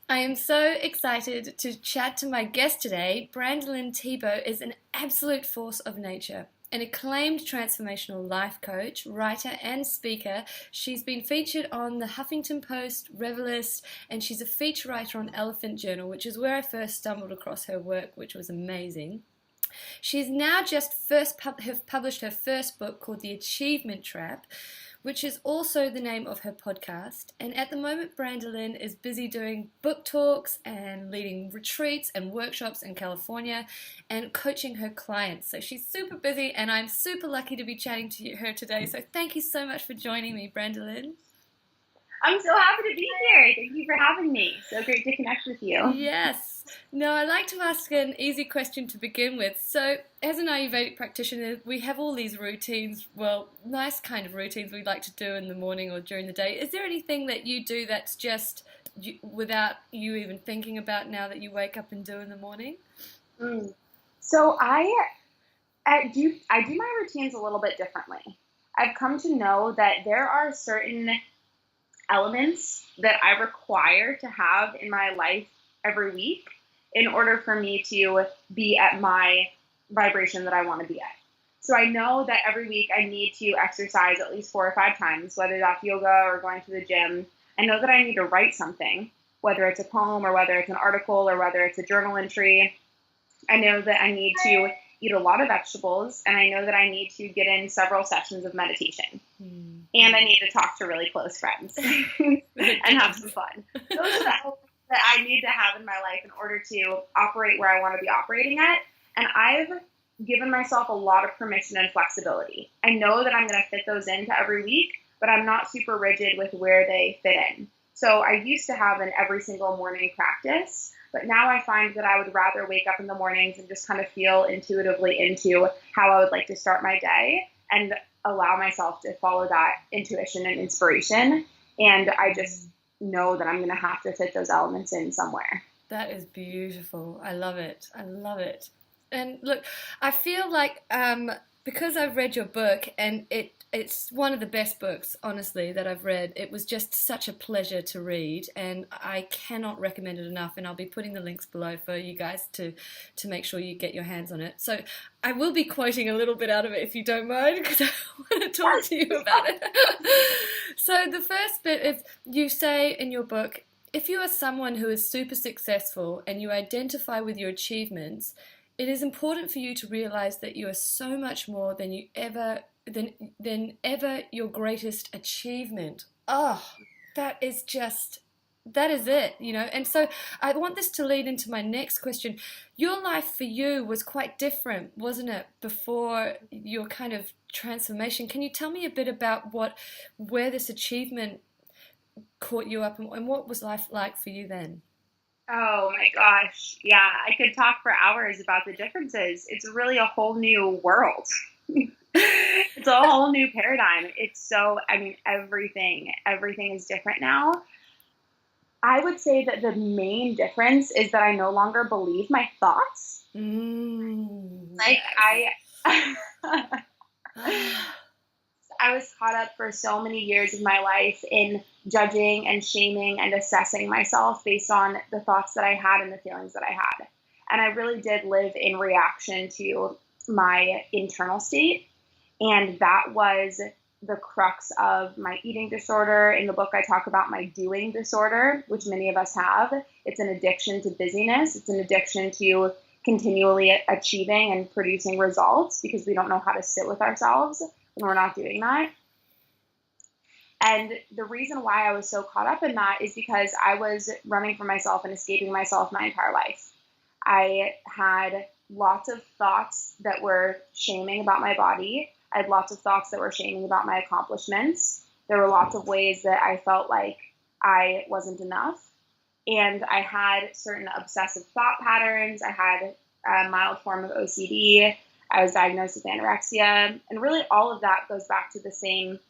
I am so excited to chat to my guest today. Brandilyn Tebo is an absolute force of nature. An acclaimed transformational life coach, writer, and speaker, she's been featured on the Huffington Post, Revelist, and she's a feature writer on Elephant Journal, which is where I first stumbled across her work, which was amazing. She's now just published her first book called The Achievement Trap, which is also the name of her podcast. And at the moment, Brandilyn is busy doing book talks and leading retreats and workshops in California and coaching her clients. So she's super busy, and I'm super lucky to be chatting to her today. So thank you so much for joining me, Brandilyn. I'm so happy to be here. Thank you for having me. So great to connect with you. Yes. Now, I like to ask an easy question to begin with. So, as an Ayurvedic practitioner, we have all these routines, well, nice kind of routines we like to do in the morning or during the day. Is there anything that you do that's just without you even thinking about now that you wake up and do in the morning? So I do my routines a little bit differently. I've come to know that there are certain elements that I require to have in my life every week in order for me to be at my vibration that I want to be at. So I know that every week I need to exercise at least 4 or 5 times, whether that's yoga or going to the gym. I know that I need to write something, whether it's a poem or whether it's an article or whether it's a journal entry. I know that I need to eat a lot of vegetables, and I know that I need to get in several sessions of meditation. And I need to talk to really close friends and have some fun. Those are the elements that I need to have in my life in order to operate where I want to be operating at. And I've given myself a lot of permission and flexibility. I know that I'm going to fit those into every week, but I'm not super rigid with where they fit in. So I used to have an every single morning practice, but now I find that I would rather wake up in the mornings and just kind of feel intuitively into how I would like to start my day and allow myself to follow that intuition and inspiration. And I just know that I'm going to have to fit those elements in somewhere. That is beautiful. I love it. I love it. And look, I feel like because I've read your book, and it's one of the best books, honestly, that I've read. It was just such a pleasure to read, and I cannot recommend it enough. And I'll be putting the links below for you guys to make sure you get your hands on it. So I will be quoting a little bit out of it if you don't mind, because I want to talk to you about it. So the first bit is, you say in your book, if you are someone who is super successful and you identify with your achievements, it is important for you to realize that you are so much more than ever your greatest achievement. Oh, that is it, you know. And so I want this to lead into my next question. Your life for you was quite different, wasn't it, before your kind of transformation? Can you tell me a bit about where this achievement caught you up, and what was life like for you then? Oh my gosh. Yeah, I could talk for hours about the differences. It's really a whole new world. It's a whole new paradigm. Everything is different now. I would say that the main difference is that I no longer believe my thoughts. Like I was caught up for so many years of my life in judging and shaming and assessing myself based on the thoughts that I had and the feelings that I had. And I really did live in reaction to my internal state. And that was the crux of my eating disorder. In the book, I talk about my doing disorder, which many of us have. It's an addiction to busyness. It's an addiction to continually achieving and producing results because we don't know how to sit with ourselves when we're not doing that. And the reason why I was so caught up in that is because I was running from myself and escaping myself my entire life. I had lots of thoughts that were shaming about my body. I had lots of thoughts that were shaming about my accomplishments. There were lots of ways that I felt like I wasn't enough. And I had certain obsessive thought patterns. I had a mild form of OCD. I was diagnosed with anorexia. And really all of that goes back to the same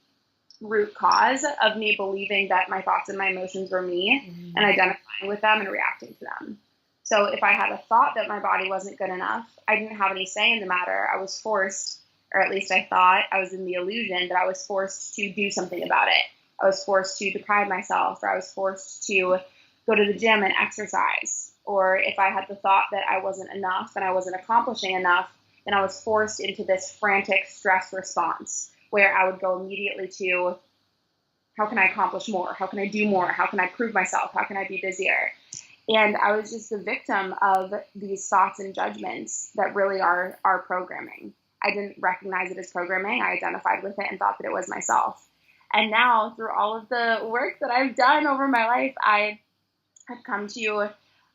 root cause of me believing that my thoughts and my emotions were me and identifying with them and reacting to them. So if I had a thought that my body wasn't good enough, I didn't have any say in the matter. I was forced, or at least I thought, I was in the illusion that I was forced to do something about it. I was forced to deprive myself, or I was forced to go to the gym and exercise. Or if I had the thought that I wasn't enough and I wasn't accomplishing enough, then I was forced into this frantic stress response where I would go immediately to, how can I accomplish more? How can I do more? How can I prove myself? How can I be busier? And I was just a victim of these thoughts and judgments that really are programming. I didn't recognize it as programming. I identified with it and thought that it was myself. And now, through all of the work that I've done over my life, I have come to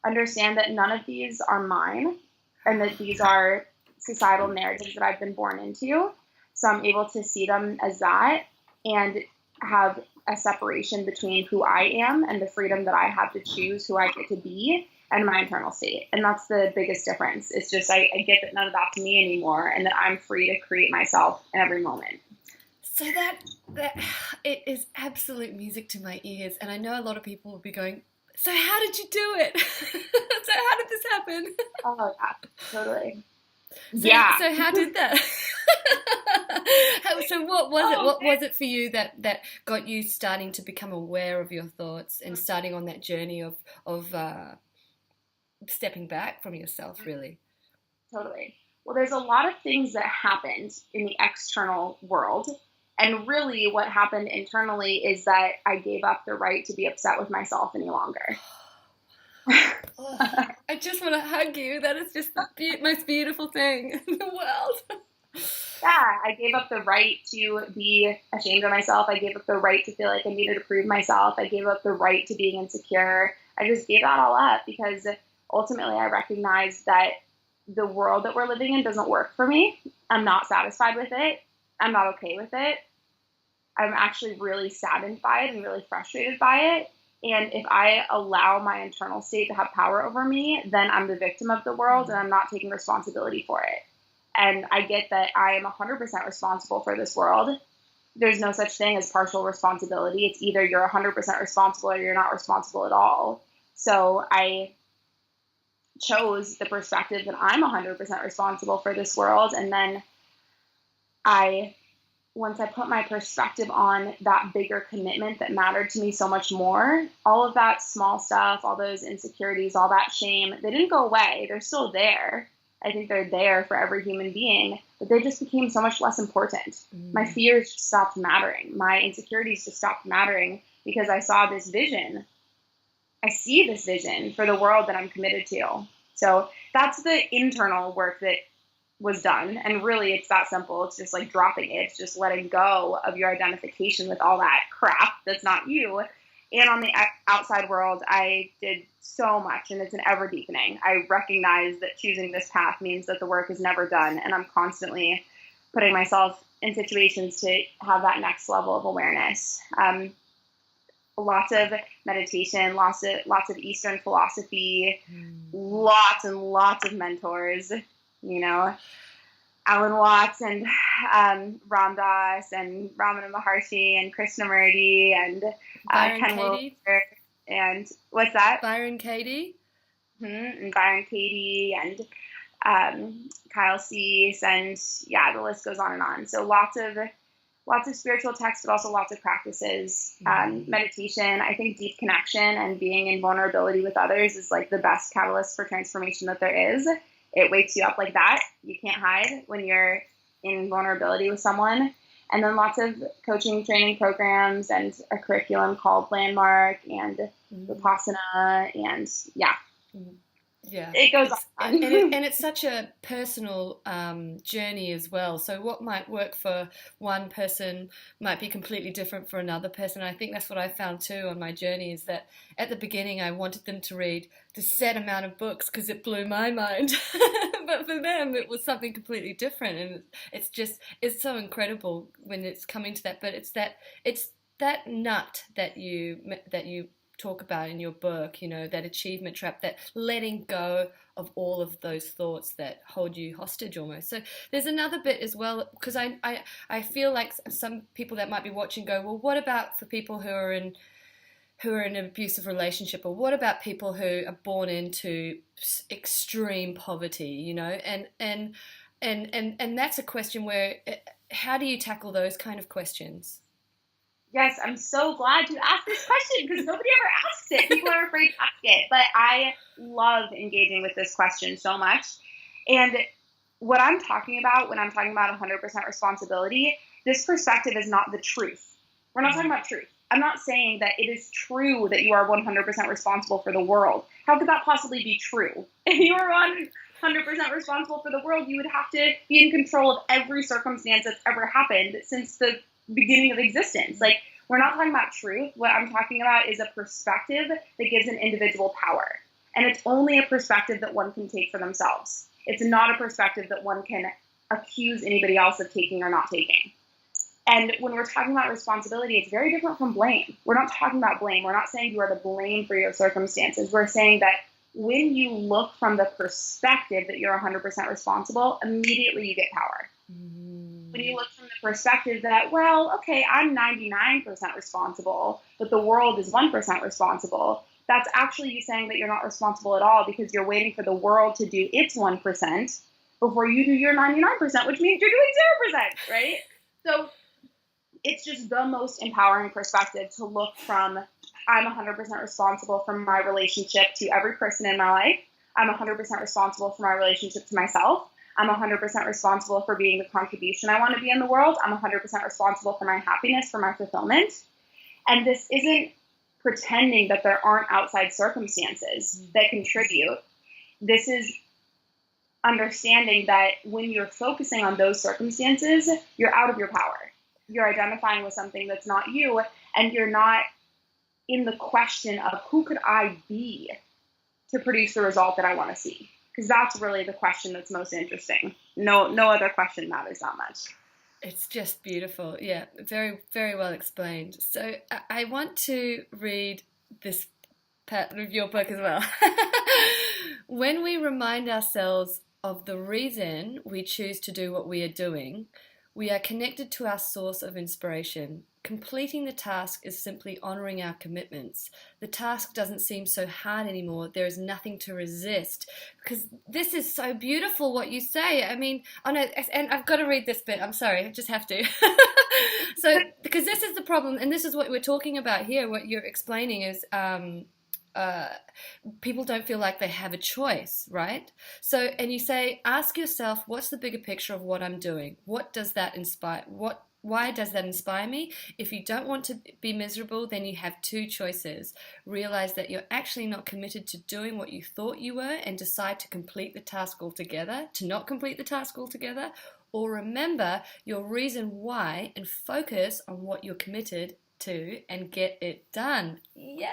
understand that none of these are mine and that these are societal narratives that I've been born into. So I'm able to see them as that and have a separation between who I am and the freedom that I have to choose who I get to be and my internal state. And that's the biggest difference. It's just I get that none of that's me anymore and that I'm free to create myself in every moment. So that it is absolute music to my ears. And I know a lot of people will be going, so how did you do it? So how did this happen? Oh, yeah, totally. So how did that? So what was it? What was it for you that got you starting to become aware of your thoughts and starting on that journey of stepping back from yourself, really? Totally. Well, there's a lot of things that happened in the external world. And really what happened internally is that I gave up the right to be upset with myself any longer. Oh, I just want to hug you. That is just the most beautiful thing in the world. Yeah, I gave up the right to be ashamed of myself. I gave up the right to feel like I needed to prove myself. I gave up the right to being insecure. I just gave that all up because ultimately I recognized that the world that we're living in doesn't work for me. I'm not satisfied with it. I'm not okay with it. I'm actually really saddened by it and really frustrated by it. And if I allow my internal state to have power over me, then I'm the victim of the world and I'm not taking responsibility for it. And I get that I am 100% responsible for this world. There's no such thing as partial responsibility. It's either you're 100% responsible or you're not responsible at all. So I chose the perspective that I'm 100% responsible for this world. And then once I put my perspective on that bigger commitment that mattered to me so much more, all of that small stuff, all those insecurities, all that shame, they didn't go away. They're still there. I think they're there for every human being, but they just became so much less important. My fears just stopped mattering. My insecurities just stopped mattering because I saw this vision. I see this vision for the world that I'm committed to. So that's the internal work that was done. And really, it's that simple. It's just like dropping it. It's just letting go of your identification with all that crap that's not you. And on the outside world, I did so much, and it's an ever deepening. I recognize that choosing this path means that the work is never done, and I'm constantly putting myself in situations to have that next level of awareness. Lots of meditation, lots of Eastern philosophy, lots and lots of mentors, Alan Watts and Ram Dass and Ramana Maharshi and Krishnamurti and Ken Wilber and what's that? Byron Katie. And Byron Katie and Kyle Cease and the list goes on and on. So lots of spiritual texts, but also lots of practices. Meditation, I think deep connection and being in vulnerability with others is like the best catalyst for transformation that there is. It wakes you up like that. You can't hide when you're in vulnerability with someone. And then lots of coaching training programs and a curriculum called Landmark and Vipassana and it goes on. And it's such a personal journey as well. So what might work for one person might be completely different for another person. I think that's what I found too on my journey is that at the beginning I wanted them to read the set amount of books because it blew my mind. But for them it was something completely different. And it's so incredible when it's coming to that. But it's that nut that you talk about in your book, that achievement trap, that letting go of all of those thoughts that hold you hostage almost. So there's another bit as well, because I feel like some people that might be watching go, well, what about for people who are in an abusive relationship, or what about people who are born into extreme poverty, and that's a question where how do you tackle those kind of questions? Yes, I'm so glad you asked this question because nobody ever asks it. People are afraid to ask it. But I love engaging with this question so much. And what I'm talking about when I'm talking about 100% responsibility, this perspective is not the truth. We're not talking about truth. I'm not saying that it is true that you are 100% responsible for the world. How could that possibly be true? If you were 100% responsible for the world, you would have to be in control of every circumstance that's ever happened since the beginning of existence. Like, we're not talking about truth. What I'm talking about is a perspective that gives an individual power. And it's only a perspective that one can take for themselves. It's not a perspective that one can accuse anybody else of taking or not taking. And when we're talking about responsibility, it's very different from blame. We're not talking about blame. We're not saying you are to blame for your circumstances. We're saying that when you look from the perspective that you're 100% responsible, immediately you get power. When you look from the perspective that, well, okay, I'm 99% responsible, but the world is 1% responsible, that's actually you saying that you're not responsible at all because you're waiting for the world to do its 1% before you do your 99%, which means you're doing 0%, right? So it's just the most empowering perspective to look from, I'm 100% responsible for my relationship to every person in my life. I'm 100% responsible for my relationship to myself. I'm 100% responsible for being the contribution I want to be in the world. I'm 100% responsible for my happiness, for my fulfillment. And this isn't pretending that there aren't outside circumstances that contribute. This is understanding that when you're focusing on those circumstances, you're out of your power. You're identifying with something that's not you, and you're not in the question of who could I be to produce the result that I want to see. Because that's really the question that's most interesting. No other question matters that much. It's just beautiful. Yeah, very, very well explained. So I want to read this part of your book as well. When we remind ourselves of the reason we choose to do what we are doing, we are connected to our source of inspiration. Completing the task is simply honoring our commitments. The task doesn't seem so hard anymore. There is nothing to resist. Because this is so beautiful what you say. I mean, oh no, and I've got to read this bit. I'm sorry, I just have to. So, because this is the problem, and this is what we're talking about here. What you're explaining is people don't feel like they have a choice, right? So, and you say, ask yourself, what's the bigger picture of what I'm doing? What does that inspire? Why does that inspire me? If you don't want to be miserable, then you have two choices. Realize that you're actually not committed to doing what you thought you were and decide to complete the task altogether, to not complete the task altogether, or remember your reason why and focus on what you're committed to and get it done. Yes!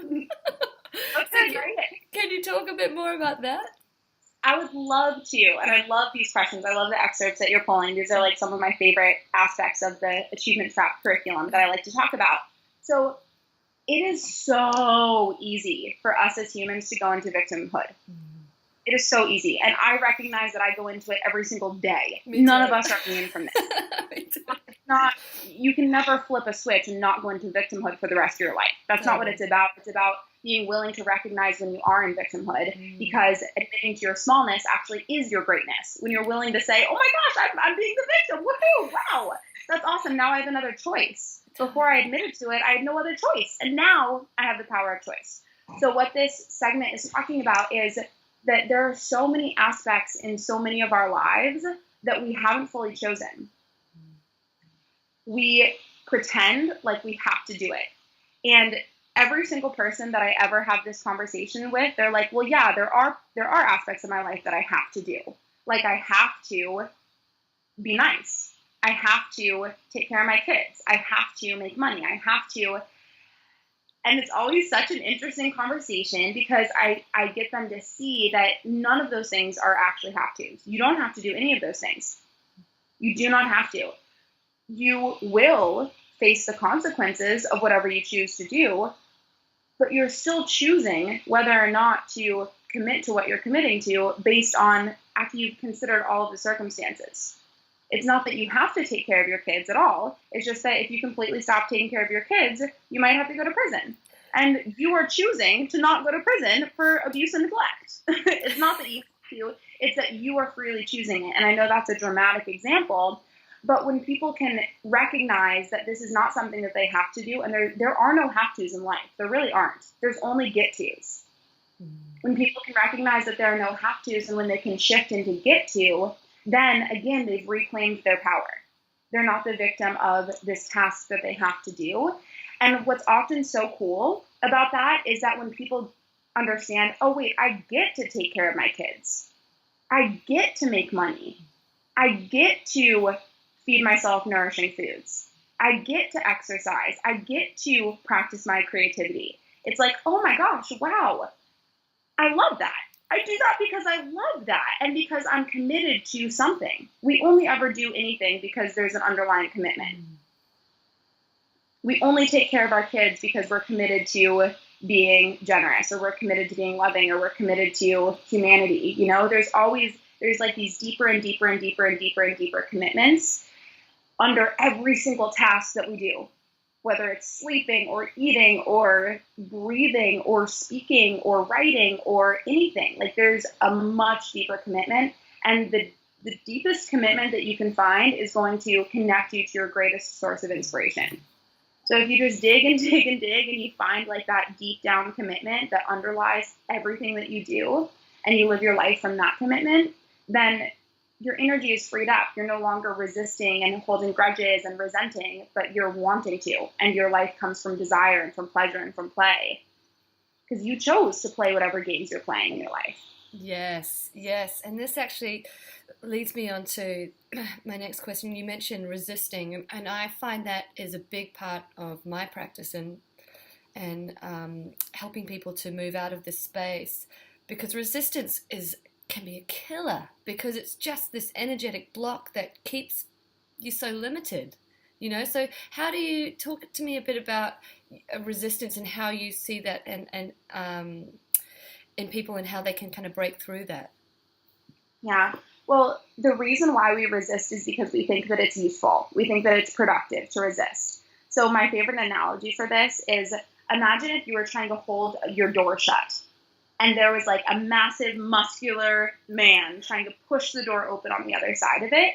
Okay, great. Can you talk a bit more about that? I would love to, and I love these questions. I love the excerpts that you're pulling. These are like some of my favorite aspects of the Achievement Trap curriculum that I like to talk about. So it is so easy for us as humans to go into victimhood. It is so easy. And I recognize that I go into it every single day. None of us are immune from this. It's not, you can never flip a switch and not go into victimhood for the rest of your life. That's not what it's about. It's about being willing to recognize when you are in victimhood, because admitting to your smallness actually is your greatness. When you're willing to say, oh my gosh, I'm being the victim. Woohoo, wow, that's awesome. Now I have another choice. Before I admitted to it, I had no other choice. And now I have the power of choice. So what this segment is talking about is that there are so many aspects in so many of our lives that we haven't fully chosen. We pretend like we have to do it. And every single person that I ever have this conversation with, they're like, well, yeah, there are aspects of my life that I have to do. Like, I have to be nice. I have to take care of my kids. I have to make money. I have to. And it's always such an interesting conversation because I get them to see that none of those things are actually have-tos. You don't have to do any of those things. You do not have to. You will face the consequences of whatever you choose to do, but you're still choosing whether or not to commit to what you're committing to based on after you've considered all of the circumstances. It's not that you have to take care of your kids at all. It's just that if you completely stop taking care of your kids, you might have to go to prison. And you are choosing to not go to prison for abuse and neglect. It's not that you have to, it's that you are freely choosing it. And I know that's a dramatic example, But when people can recognize that this is not something that they have to do, and there are no have-tos in life. There really aren't. There's only get-tos. When people can recognize that there are no have-tos, and when they can shift into get-to, then, again, they've reclaimed their power. They're not the victim of this task that they have to do. And what's often so cool about that is that when people understand, oh, wait, I get to take care of my kids. I get to make money. I get to feed myself nourishing foods. I get to exercise. I get to practice my creativity. It's like, oh my gosh, wow. I love that. I do that because I love that and because I'm committed to something. We only ever do anything because there's an underlying commitment. We only take care of our kids because we're committed to being generous, or we're committed to being loving, or we're committed to humanity. You know, there's like these deeper and deeper and deeper and deeper and deeper commitments under every single task that we do, whether it's sleeping or eating or breathing or speaking or writing or anything. Like, there's a much deeper commitment, and the deepest commitment that you can find is going to connect you to your greatest source of inspiration. So if you just dig and dig and dig and you find like that deep down commitment that underlies everything that you do, and you live your life from that commitment, then your energy is freed up. You're no longer resisting and holding grudges and resenting, but you're wanting to. And your life comes from desire and from pleasure and from play. Because you chose to play whatever games you're playing in your life. Yes, yes. And this actually leads me on to my next question. You mentioned resisting, and I find that is a big part of my practice and helping people to move out of this space, because resistance can be a killer, because it's just this energetic block that keeps you so limited, you know. So how do you talk to me a bit about resistance and how you see that and in people and how they can kind of break through that? Yeah. Well, the reason why we resist is because we think that it's useful. We think that it's productive to resist. So my favorite analogy for this is, imagine if you were trying to hold your door shut, and there was like a massive muscular man trying to push the door open on the other side of it.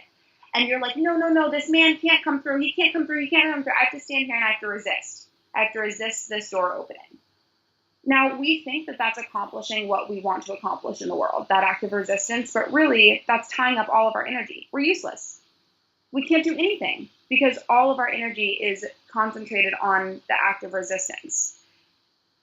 And you're like, no, this man can't come through. He can't come through. I have to stand here and I have to resist. I have to resist this door opening. Now, we think that that's accomplishing what we want to accomplish in the world, that act of resistance, but really that's tying up all of our energy. We're useless. We can't do anything because all of our energy is concentrated on the act of resistance.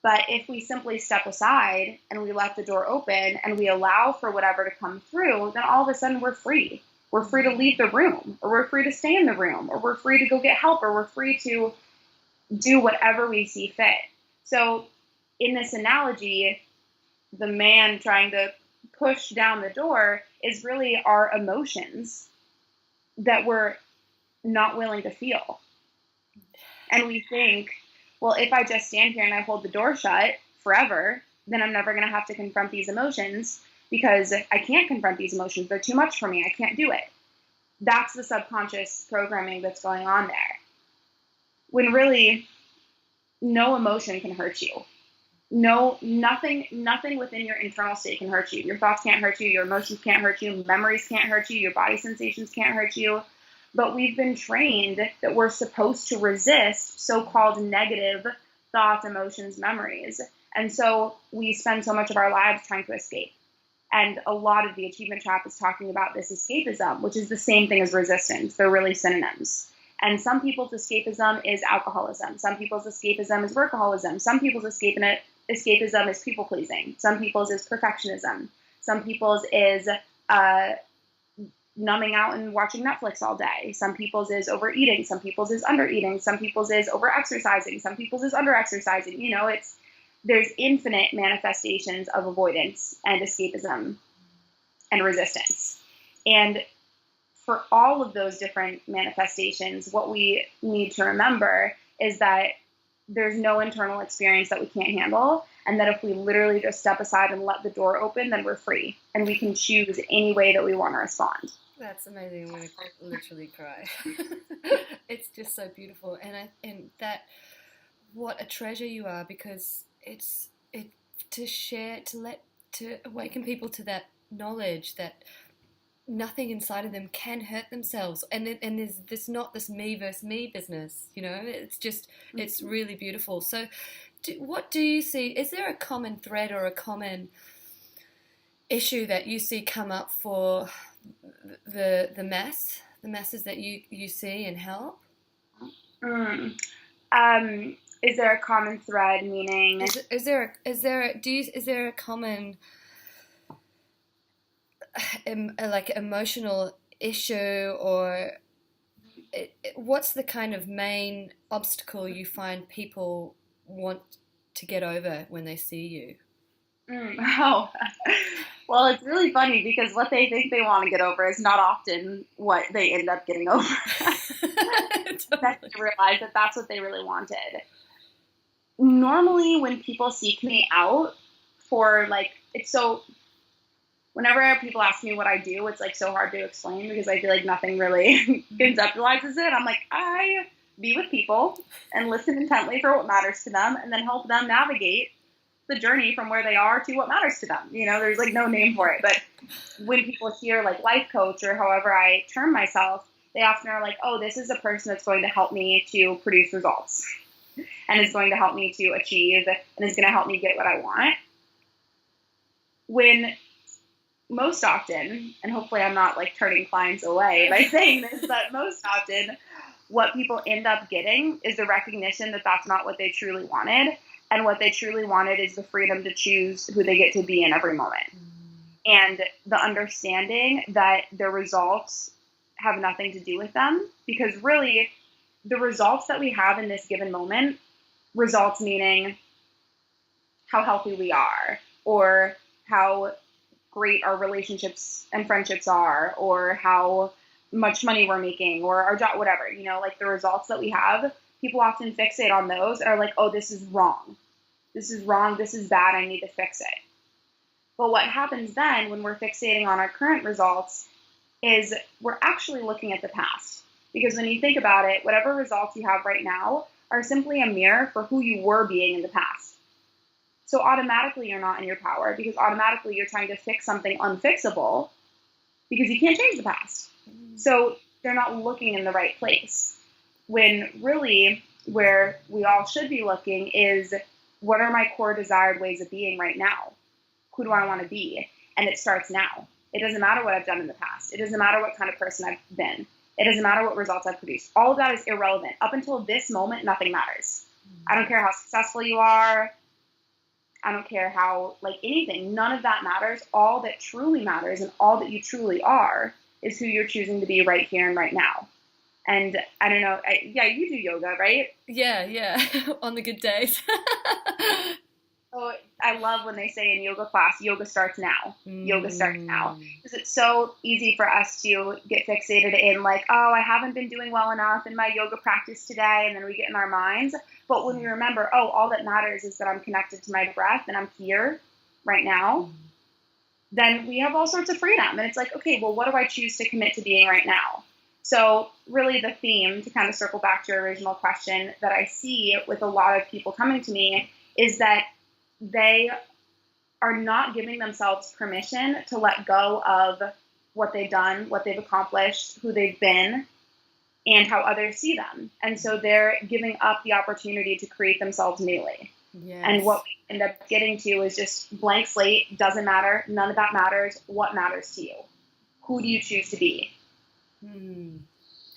But if we simply step aside and we let the door open and we allow for whatever to come through, then all of a sudden we're free. We're free to leave the room, or we're free to stay in the room, or we're free to go get help, or we're free to do whatever we see fit. So in this analogy, the man trying to push down the door is really our emotions that we're not willing to feel. And we think, well, if I just stand here and I hold the door shut forever, then I'm never going to have to confront these emotions because I can't confront these emotions. They're too much for me. I can't do it. That's the subconscious programming that's going on there. When really, no emotion can hurt you. Nothing within your internal state can hurt you. Your thoughts can't hurt you. Your emotions can't hurt you. Memories can't hurt you. Your body sensations can't hurt you. But we've been trained that we're supposed to resist so-called negative thoughts, emotions, memories. And so we spend so much of our lives trying to escape. And a lot of the achievement trap is talking about this escapism, which is the same thing as resistance. They're really synonyms. And some people's escapism is alcoholism. Some people's escapism is workaholism. Some people's escapism is people-pleasing. Some people's is perfectionism. Some people's is numbing out and watching Netflix all day. Some people's is overeating. Some people's is undereating. Some people's is overexercising. Some people's is underexercising. You know, there's infinite manifestations of avoidance and escapism and resistance. And for all of those different manifestations, what we need to remember is that there's no internal experience that we can't handle, and that if we literally just step aside and let the door open, then we're free, and we can choose any way that we want to respond. That's amazing. I'm going to literally cry. It's just so beautiful, and that what a treasure you are, because it's to awaken people to that knowledge that nothing inside of them can hurt themselves, and there's this not this me versus me business, it's just, it's really beautiful. So what do you see, is there a common thread or a common issue that you see come up for the masses that you see and help? Is there a common thread, meaning is there a common like emotional issue, or what's the kind of main obstacle you find people want to get over when they see you? Oh, well, it's really funny because what they think they want to get over is not often what they end up getting over. Totally. To realize that that's what they really wanted. Normally, when people seek me out for, like, it's so, whenever people ask me what I do, it's like so hard to explain because I feel like nothing really conceptualizes it. I'm like, I be with people and listen intently for what matters to them, and then help them navigate the journey from where they are to what matters to them. There's like no name for it, but when people hear like life coach or however I term myself, they often are like, oh, this is a person that's going to help me to produce results and is going to help me to achieve and is going to help me get what I want. When most often, and hopefully I'm not like turning clients away by saying this, but most often what people end up getting is the recognition that that's not what they truly wanted. And what they truly wanted is the freedom to choose who they get to be in every moment. And the understanding that their results have nothing to do with them, because really the results that we have in this given moment, results meaning how healthy we are, or how great our relationships and friendships are, or how much money we're making, or our job, whatever, like the results that we have, people often fixate on those and are like, oh, this is wrong. This is wrong. This is bad. I need to fix it. But what happens then when we're fixating on our current results is we're actually looking at the past. Because when you think about it, whatever results you have right now are simply a mirror for who you were being in the past. So automatically you're not in your power, because automatically you're trying to fix something unfixable because you can't change the past. So they're not looking in the right place. When really where we all should be looking is, what are my core desired ways of being right now? Who do I want to be? And it starts now. It doesn't matter what I've done in the past. It doesn't matter what kind of person I've been. It doesn't matter what results I've produced. All of that is irrelevant. Up until this moment, nothing matters. I don't care how successful you are. I don't care how, like, anything. None of that matters. All that truly matters and all that you truly are is who you're choosing to be right here and right now. And I don't know, you do yoga, right? Yeah, on the good days. So I love when they say in yoga class, yoga starts now. Yoga starts now. Because it's so easy for us to get fixated in like, oh, I haven't been doing well enough in my yoga practice today. And then we get in our minds. But when we remember, oh, all that matters is that I'm connected to my breath and I'm here right now, then we have all sorts of freedom. And it's like, okay, well, what do I choose to commit to being right now? So really the theme, to kind of circle back to your original question, that I see with a lot of people coming to me is that they are not giving themselves permission to let go of what they've done, what they've accomplished, who they've been, and how others see them. And so they're giving up the opportunity to create themselves newly. Yes. And what we end up getting to is just blank slate, doesn't matter, none of that matters. What matters to you? Who do you choose to be? And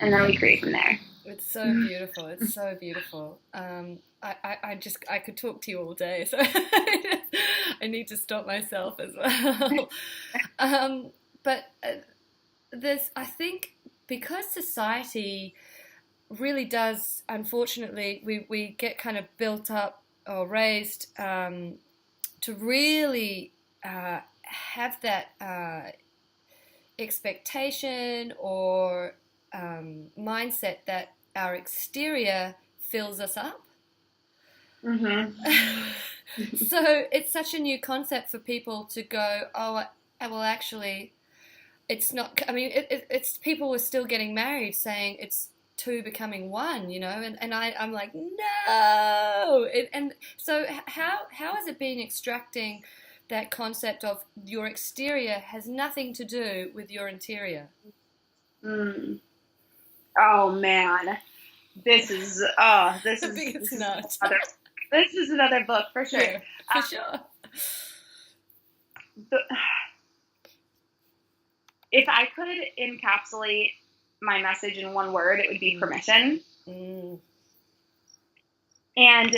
then we create from there. It's so beautiful. It's so beautiful. I could talk to you all day, so I need to stop myself as well. But I think because society really does, unfortunately, we get kind of built up or raised to really have that expectation or mindset that our exterior fills us up. So it's such a new concept for people to go, oh, well, actually, it's not. I mean, it's people were still getting married, saying it's two becoming one, and I'm like, no. And so how has it been extracting that concept of your exterior has nothing to do with your interior. Mm. Oh man, this is another book for sure. Yeah, for sure. If I could encapsulate my message in one word, it would be permission. And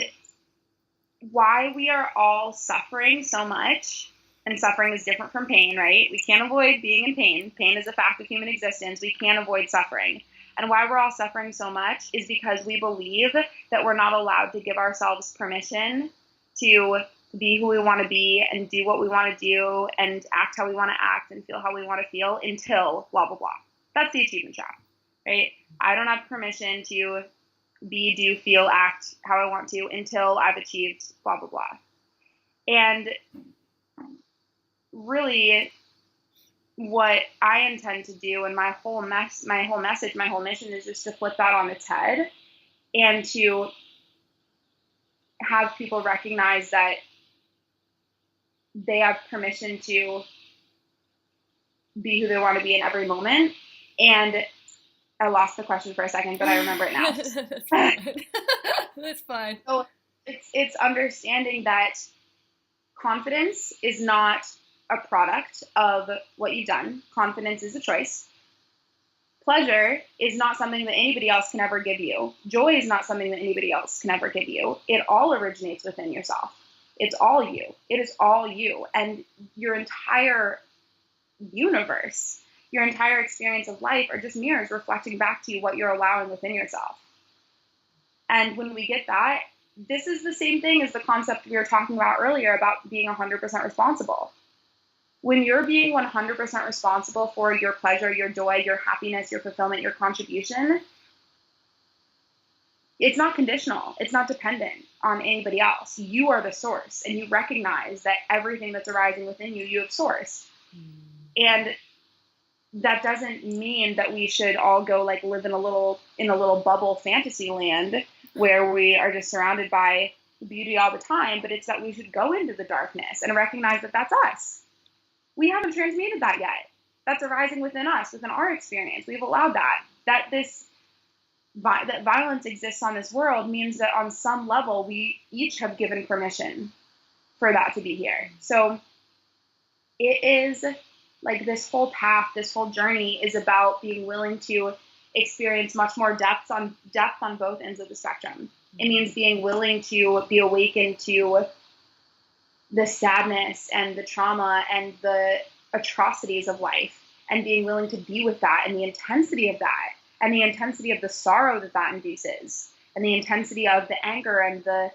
why we are all suffering so much, and suffering is different from pain, right? We can't avoid being in pain. Pain is a fact of human existence. We can't avoid suffering. And why we're all suffering so much is because we believe that we're not allowed to give ourselves permission to be who we want to be and do what we want to do and act how we want to act and feel how we want to feel until blah, blah, blah. That's the achievement trap, right? I don't have permission to be, do, feel, act how I want to until I've achieved blah, blah, blah. And really what I intend to do, and my whole message, my whole mission is just to flip that on its head and to have people recognize that they have permission to be who they want to be in every moment. And I lost the question for a second, but I remember it now. That's fine. That's fine. So it's understanding that confidence is not a product of what you've done. Confidence is a choice. Pleasure is not something that anybody else can ever give you. Joy is not something that anybody else can ever give you. It all originates within yourself. It's all you. It is all you. And your entire universe, your entire experience of life are just mirrors reflecting back to you what you're allowing within yourself. And when we get that, this is the same thing as the concept we were talking about earlier about being 100% responsible. When you're being 100% responsible for your pleasure, your joy, your happiness, your fulfillment, your contribution, it's not conditional. It's not dependent on anybody else. You are the source, and you recognize that everything that's arising within you, you have sourced. And that doesn't mean that we should all go like live in a little bubble fantasy land where we are just surrounded by beauty all the time, but it's that we should go into the darkness and recognize that that's us. We haven't transmuted that yet. That's arising within us, within our experience. We've allowed that violence exists on this world means that on some level we each have given permission for that to be here. So it is like this whole path, this whole journey is about being willing to experience much more depth on both ends of the spectrum. It means being willing to be awakened to the sadness and the trauma and the atrocities of life, and being willing to be with that and the intensity of that, and the intensity of the sorrow that induces, and the intensity of the anger and the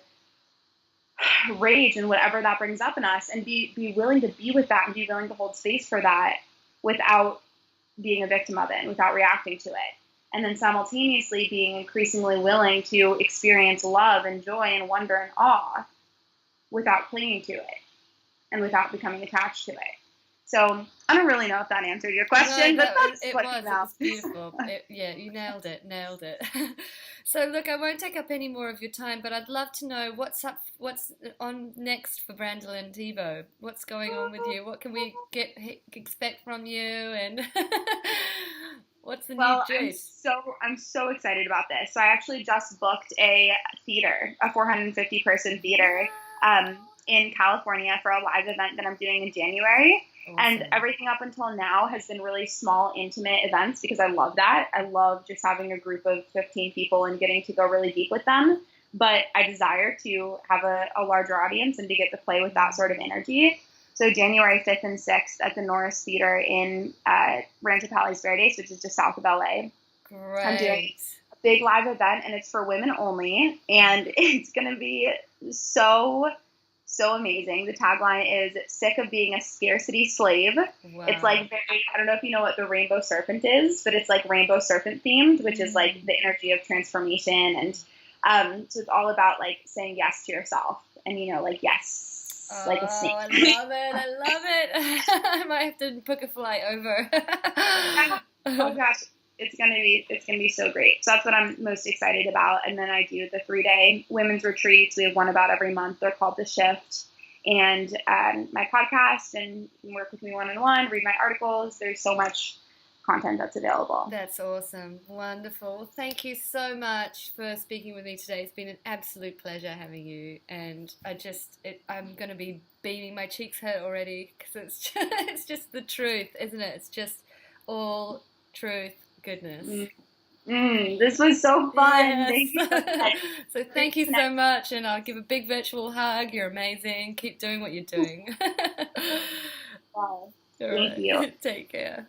rage and whatever that brings up in us, and be willing to be with that and be willing to hold space for that without being a victim of it and without reacting to it. And then simultaneously being increasingly willing to experience love and joy and wonder and awe without clinging to it and without becoming attached to it. So I don't really know if that answered your question, but that's what came out. It was beautiful. Yeah, you nailed it. So look, I won't take up any more of your time, but I'd love to know what's on next for Brandilyn Tebo. What's going on with you? What can we expect from you? And what's the new juice? I'm so excited about this. So I actually just booked a 450 person theater in California for a live event that I'm doing in January. Awesome. And everything up until now has been really small, intimate events because I love that. I love just having a group of 15 people and getting to go really deep with them. But I desire to have a larger audience and to get to play with that sort of energy. So January 5th and 6th at the Norris Theater in Rancho Palos Verdes, which is just south of LA. Great. I'm doing a big live event, and it's for women only. And it's going to be so amazing. The tagline is "Sick of being a scarcity slave." Wow. It's like I don't know if you know what the rainbow serpent is, but it's like rainbow serpent themed, which is like the energy of transformation. And so it's all about like saying yes to yourself and, like yes, like a snake. I love it. I might have to book a flight over. Oh gosh. It's gonna be so great. So that's what I'm most excited about. And then I do the 3-day women's retreats. We have one about every month. They're called The Shift. and my podcast, and you can work with me one-on-one, read my articles. There's so much content that's available. That's awesome. Wonderful. Thank you so much for speaking with me today. It's been an absolute pleasure having you, and I'm going to be beaming. My cheeks hurt already because it's just the truth, isn't it? It's just all truth, goodness. This was so fun. Yes. Thank you so much. So thank you so much, and I'll give a big virtual hug. You're amazing. Keep doing what you're doing. Wow. Thank you. Take care.